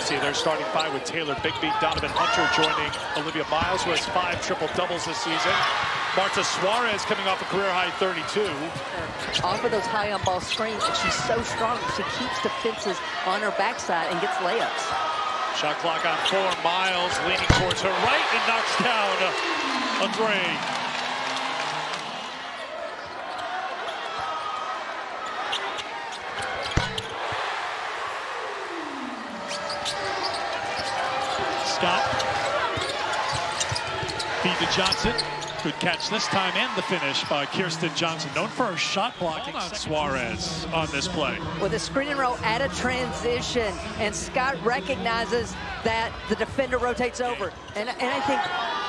see their starting five with Taylor Bigby, Donovan Hunter joining Olivia Miles, who has 5 triple-doubles this season. Marta Suarez coming off a career-high 32. Off of those high on-ball screens, and she's so strong. She keeps defenses on her backside and gets layups. Shot clock on 4. Miles leaning towards her right and knocks down a 3. Scott. Feed to Johnson. Good catch this time, and the finish by Kirsten Johnson, known for her shot blocking. Suarez on this play. With a screen and roll at a transition, and Scott recognizes that the defender rotates over. And I think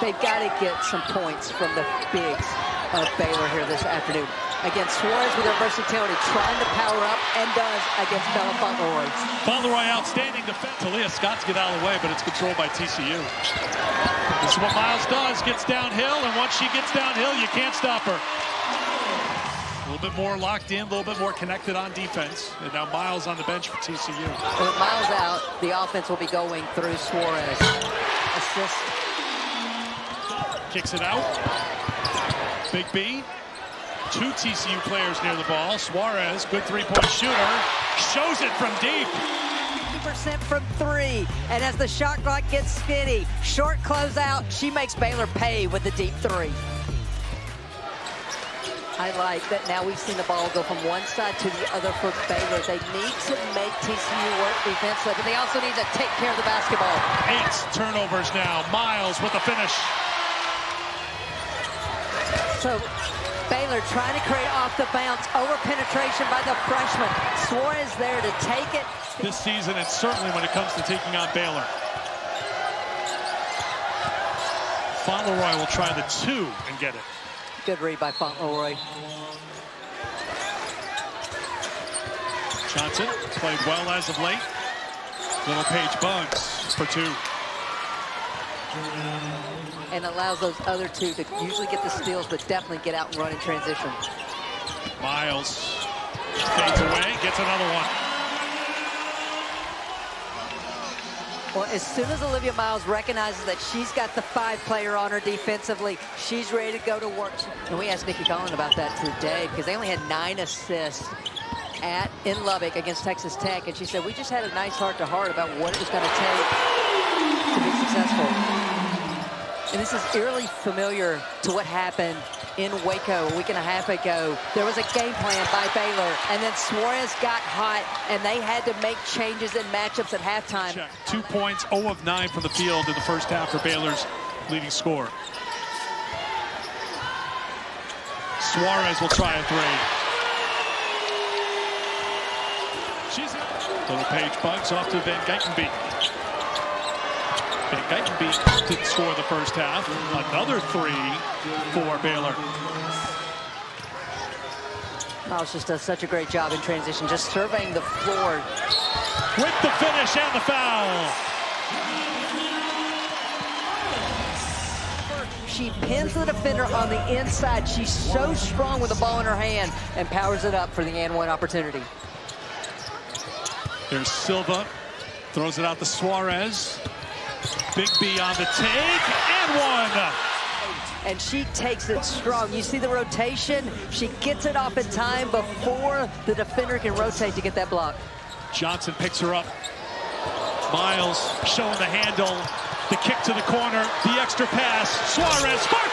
they've got to get some points from the bigs of Baylor here this afternoon. Again, Suarez with her versatility, trying to power up, and does against Bella Fauntleroy. Fauntleroy, outstanding defense. Talia Scott's get out of the way, but it's controlled by TCU. This is what Miles does, gets downhill, and once she gets downhill, you can't stop her. A little bit more locked in, a little bit more connected on defense. And now Miles on the bench for TCU. With Miles out, the offense will be going through Suarez. Assist. Kicks it out. Big B. 2 TCU players near the ball. Suarez, good three-point shooter, shows it from deep. 50% from 3, and as the shot clock gets skinny, short closeout, she makes Baylor pay with the deep 3. I like that now we've seen the ball go from one side to the other for Baylor. They need to make TCU work defensively, but they also need to take care of the basketball. 8 turnovers now. Miles with the finish. So Baylor trying to create off the bounce, over penetration by the freshman. Suarez there to take it. This season, and certainly when it comes to taking on Baylor. Fauntleroy will try the 2 and get it. Good read by Fauntleroy. Johnson played well as of late. Little Page Bugs for 2. And allows those other 2 to usually get the steals, but definitely get out and run in transition. Miles fades away, gets another one. Well, as soon as Olivia Miles recognizes that she's got the 5-player on her defensively, she's ready to go to work. And we asked Nikki Collin about that today because they only had 9 assists in Lubbock against Texas Tech. And she said, we just had a nice heart-to-heart about what it was going to take to be successful. And this is eerily familiar to what happened in Waco a week and a half ago. There was a game plan by Baylor, and then Suarez got hot, and they had to make changes in matchups at halftime. Check. 2 points, 0 of 9 from the field in the first half for Baylor's leading scorer. Suarez will try a 3. She's in. Little Page Bugs off to Van Geitenbeek. Van Geitenbeek didn't score the first half. Another 3 for Baylor. Miles just does such a great job in transition, just surveying the floor. With the finish and the foul. She pins the defender on the inside. She's so strong with the ball in her hand and powers it up for the and one opportunity. There's Silva, throws it out to Suarez. Big B on the take, and 1. And she takes it strong. You see the rotation? She gets it off in time before the defender can rotate to get that block. Johnson picks her up. Miles showing the handle. The kick to the corner, the extra pass. Suarez for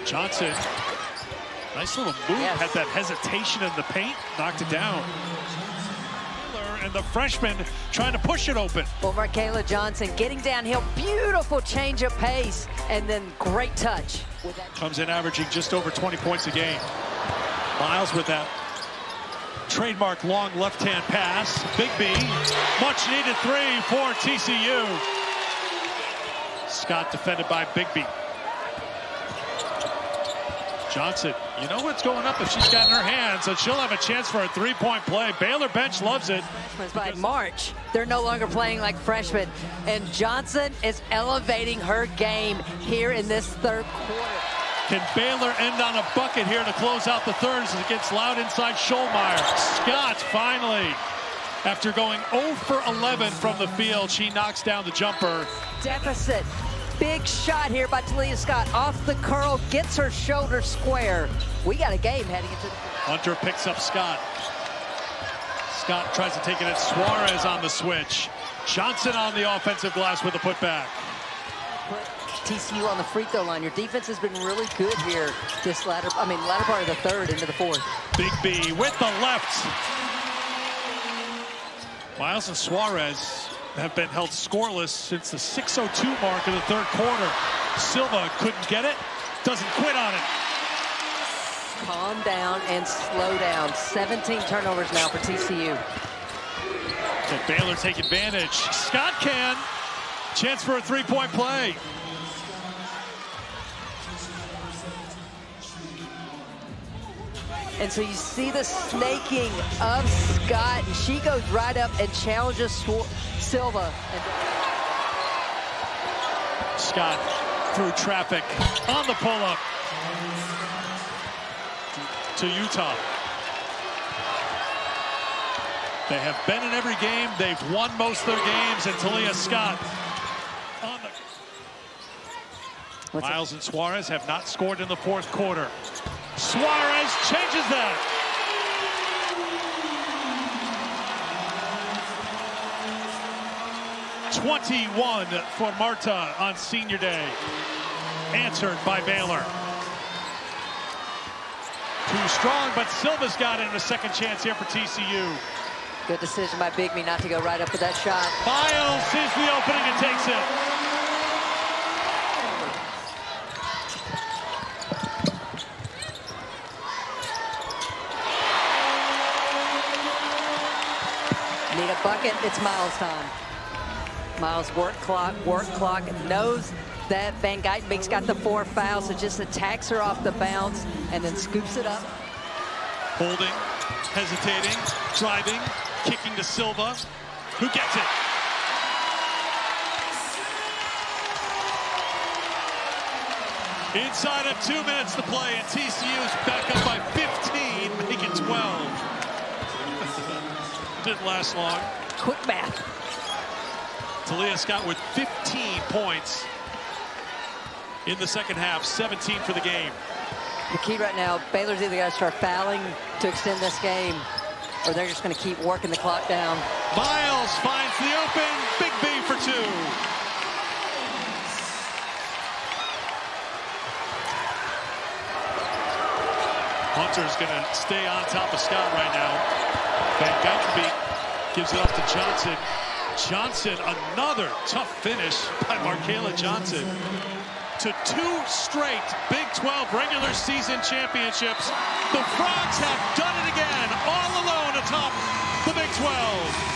3! Johnson. Nice little move, yes. Had that hesitation in the paint, knocked it down. And the freshman trying to push it open. Well, Markayla Johnson getting downhill, beautiful change of pace, and then great touch. Comes in averaging just over 20 points a game. Miles with that trademark long left-hand pass. Big B, much needed 3 for TCU. Scott defended by Big B. Johnson, you know what's going up if she's got in her hands, and she'll have a chance for a 3-point play. Baylor bench loves it. By March, they're no longer playing like freshmen, and Johnson is elevating her game here in this third quarter. Can Baylor end on a bucket here to close out the third as it gets loud inside Schollmeyer? Scott finally, after going 0 for 11 from the field, she knocks down the jumper. Deficit. Big shot here by Talia Scott. Off the curl, gets her shoulder square. We got a game heading into the... Hunter picks up Scott. Scott tries to take it at Suarez on the switch. Johnson on the offensive glass with a putback. Put TCU on the free throw line. Your defense has been really good here this latter part of the third into the fourth. Big B with the left. Miles and Suarez have been held scoreless since the 6:02 mark of the third quarter. Silva couldn't get it, doesn't quit on it. Calm down and slow down. 17 turnovers now for TCU. Can Baylor take advantage? Scott can. Chance for a three-point play. And so you see the snaking of Scott, and she goes right up and challenges Silva. Scott through traffic on the pull-up to Utah. They have been in every game. They've won most of their games, and Talia Scott on the... Miles and Suarez have not scored in the fourth quarter. Suarez changes that. .21 for Marta on senior day. Answered by Baylor. Too strong, but Silva's got it in a second chance here for TCU. Good decision by Bigby not to go right up with that shot. Miles sees the opening and takes it. Need a bucket, it's Miles time. Miles work clock, knows that Van Geitenbeek's got the 4 fouls, so just attacks her off the bounce and then scoops it up. Holding, hesitating, driving, kicking to Silva, who gets it. Inside of 2 minutes to play, and TCU's back up by 15, making 12. Didn't last long. Quick math. Talia Scott with 15 points in the second half, 17 for the game. The key right now, Baylor's either got to start fouling to extend this game, or they're just going to keep working the clock down. Miles finds the open, Big B for 2. Hunter's going to stay on top of Scott right now. Van Geitenbeek gives it up to Johnson. Johnson, another tough finish by Markayla Johnson to 2 straight Big 12 regular season championships. The Frogs have done it again, all alone atop the Big 12.